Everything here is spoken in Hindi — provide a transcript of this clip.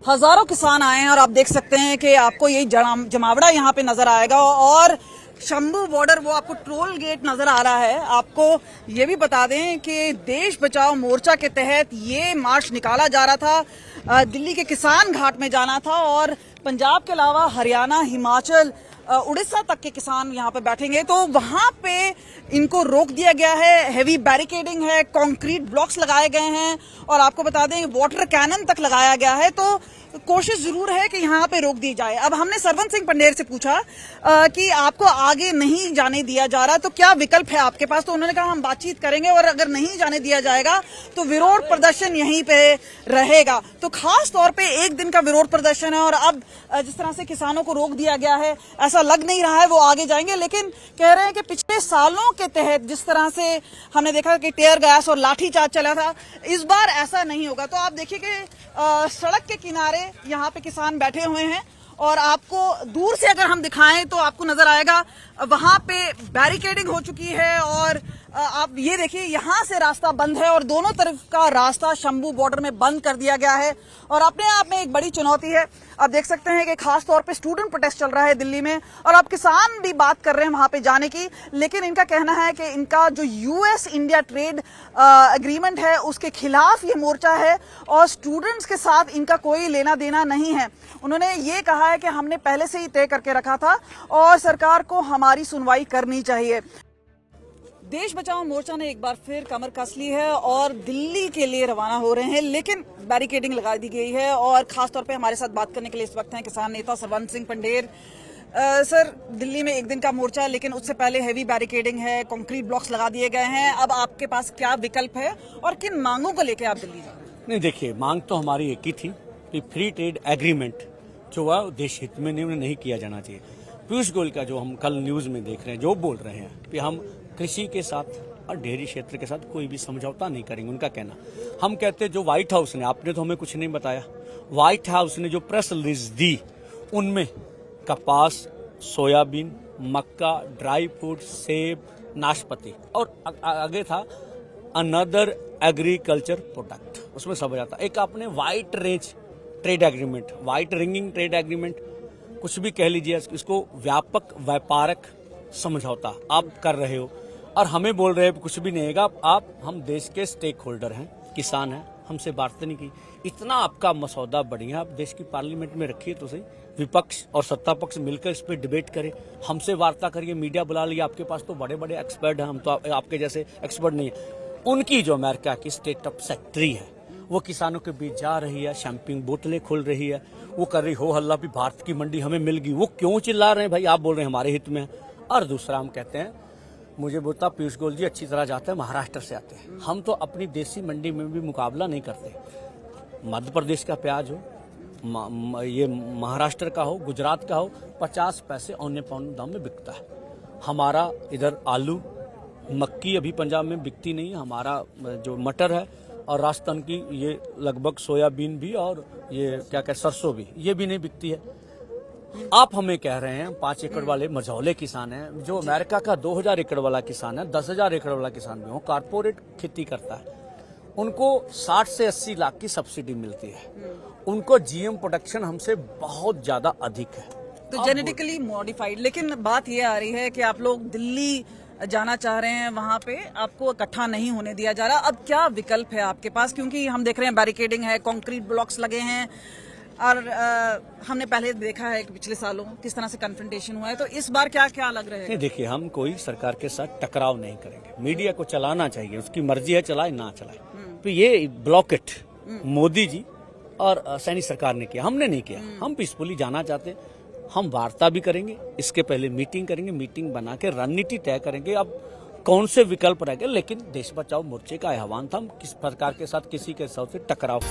हजारों किसान आए हैं और आप देख सकते हैं कि आपको यही जमावड़ा यहाँ पे नजर आएगा और शंभू बॉर्डर वो आपको टोल गेट नजर आ रहा है। आपको ये भी बता दें कि देश बचाओ मोर्चा के तहत ये मार्च निकाला जा रहा था। दिल्ली के किसान घाट में जाना था और पंजाब के अलावा हरियाणा, हिमाचल, उड़ीसा तक के किसान यहाँ पे बैठेंगे, तो वहां पे इनको रोक दिया गया है। हेवी बैरिकेडिंग है, कंक्रीट ब्लॉक्स लगाए गए हैं और आपको बता दें वाटर कैनन तक लगाया गया है। तो कोशिश जरूर है कि यहाँ पे रोक दी जाए। अब हमने सरवन सिंह पंडेर से पूछा कि आपको आगे नहीं जाने दिया जा रहा तो क्या विकल्प है आपके पास, तो उन्होंने कहा हम बातचीत करेंगे और अगर नहीं जाने दिया जाएगा तो विरोध प्रदर्शन यहीं पे रहेगा। तो खास तौर पे एक दिन का विरोध प्रदर्शन है और अब जिस तरह से किसानों को रोक दिया गया है ऐसा लग नहीं रहा है वो आगे जाएंगे, लेकिन कह रहे हैं कि पिछले सालों के तहत जिस तरह से हमने देखा कि टेयर गैस और लाठीचार्ज चला था, इस बार ऐसा नहीं होगा। तो आप देखिए कि सड़क के किनारे यहाँ पे किसान बैठे हुए हैं और आपको दूर से अगर हम दिखाएं तो आपको नजर आएगा वहां पे बैरिकेडिंग हो चुकी है और आप ये देखिए यहाँ से रास्ता बंद है और दोनों तरफ का रास्ता शंभू बॉर्डर में बंद कर दिया गया है और अपने आप में एक बड़ी चुनौती है। आप देख सकते हैं कि खास तौर पे स्टूडेंट प्रोटेस्ट चल रहा है दिल्ली में और अब किसान भी बात कर रहे हैं वहां पे जाने की, लेकिन इनका कहना है कि इनका जो यूएस इंडिया ट्रेड एग्रीमेंट है उसके खिलाफ ये मोर्चा है और स्टूडेंट्स के साथ इनका कोई लेना देना नहीं है। उन्होंने ये कहा है कि हमने पहले से ही तय करके रखा था और सरकार को हमारी सुनवाई करनी चाहिए। देश बचाओ मोर्चा ने एक बार फिर कमर कस ली है और दिल्ली के लिए रवाना हो रहे हैं, लेकिन बैरिकेडिंग लगा दी गई है और खासतौर पे हमारे साथ बात करने के लिए इस वक्त हैं किसान नेता सरवन सिंह पंडेर। सर, दिल्ली में एक दिन का मोर्चा है लेकिन उससे पहले हेवी बैरिकेडिंग है, कंक्रीट ब्लॉक्स लगा दिए गए हैं। अब आपके पास क्या विकल्प है और किन मांगों को लेकर आप दिल्ली जा रहे हैं? नहीं, देखिए, मांग तो हमारी एक ही थी कि फ्री ट्रेड एग्रीमेंट जो है देश हित में नहीं किया जाना चाहिए। पीयूष गोयल का जो हम कल न्यूज में देख रहे हैं, जो बोल रहे हैं कि हम कृषि के साथ और डेयरी क्षेत्र के साथ कोई भी समझौता नहीं करेंगे, उनका कहना। हम कहते हैं जो व्हाइट हाउस ने, आपने तो हमें कुछ नहीं बताया, व्हाइट हाउस ने जो प्रेस रिलीज दी उनमें कपास, सोयाबीन, मक्का, ड्राई फ्रूट, सेब, नाशपाती और आगे था अनदर एग्रीकल्चर प्रोडक्ट, उसमें सब हो जाता। एक आपने white range trade agreement, white ringing trade agreement, कुछ भी कह लीजिए, इसको व्यापक व्यापारक समझौता आप कर रहे हो और हमें बोल रहे हैं कुछ भी नहीं होगा। आप हम देश के स्टेक होल्डर हैं, किसान हैं, हमसे बात नहीं की। इतना आपका मसौदा बढ़िया, आप देश की पार्लियामेंट में रखिए तो सही, विपक्ष और सत्ता पक्ष मिलकर इस पर डिबेट करें, हमसे वार्ता करिए, मीडिया बुला लिया। आपके पास तो बड़े बड़े एक्सपर्ट हैं, हम तो आपके जैसे एक्सपर्ट नहीं है। उनकी जो अमेरिका की स्टेट ऑफ सेक्रेटरी है वो किसानों के बीच जा रही है, शैंपिंग बोतलें खोल रही है, वो कर रही हो हल्ला भी भारत की मंडी हमें मिल गई। वो क्यों चिल्ला रहे हैं भाई? आप बोल रहे हैं हमारे हित में। और दूसरा हम कहते हैं, मुझे बोलता पीयूष गोयल जी अच्छी तरह जाते हैं, महाराष्ट्र से आते हैं, हम तो अपनी देसी मंडी में भी मुकाबला नहीं करते। मध्य प्रदेश का प्याज हो, ये महाराष्ट्र का हो, गुजरात का हो, 50 पैसे औने पौने दाम में बिकता है। हमारा इधर आलू, मक्की अभी पंजाब में बिकती नहीं है, हमारा जो मटर है और राजस्थान की ये लगभग सोयाबीन भी और ये क्या कहते सरसों भी, ये भी नहीं बिकती है। आप हमें कह रहे हैं 5 एकड़ वाले मझौले किसान हैं, जो अमेरिका का 2000 एकड़ वाला किसान है, 10,000 एकड़ वाला किसान भी हो, कारपोरेट खेती करता है, उनको 60 से 80 लाख की सब्सिडी मिलती है। उनको जीएम प्रोडक्शन हमसे बहुत ज्यादा अधिक है, तो जेनेटिकली मॉडिफाइड। लेकिन बात ये आ रही है कि आप लोग दिल्ली जाना चाह रहे हैं, वहां पे आपको इकट्ठा नहीं होने दिया जा रहा। अब क्या विकल्प है आपके पास, क्योंकि हम देख रहे हैं बैरिकेडिंग है, कंक्रीट ब्लॉक्स लगे हैं और हमने पहले देखा है कि पिछले सालों किस तरह से कन्फ्रंटेशन हुआ है, तो इस बार क्या क्या लग रहा है? देखिए, हम कोई सरकार के साथ टकराव नहीं करेंगे, मीडिया को चलाना चाहिए, उसकी मर्जी है चलाए ना चलाए। तो ये ब्लॉकेट मोदी जी और सैनी सरकार ने किया, हमने नहीं किया। हम पीसफुली जाना चाहते हैं, हम वार्ता भी करेंगे, इसके पहले मीटिंग करेंगे, मीटिंग बना के रणनीति तय करेंगे अब कौन से विकल्प रहेंगे। लेकिन देश बचाओ मोर्चे का आह्वान था, हम किस प्रकार के साथ किसी के साथ टकराव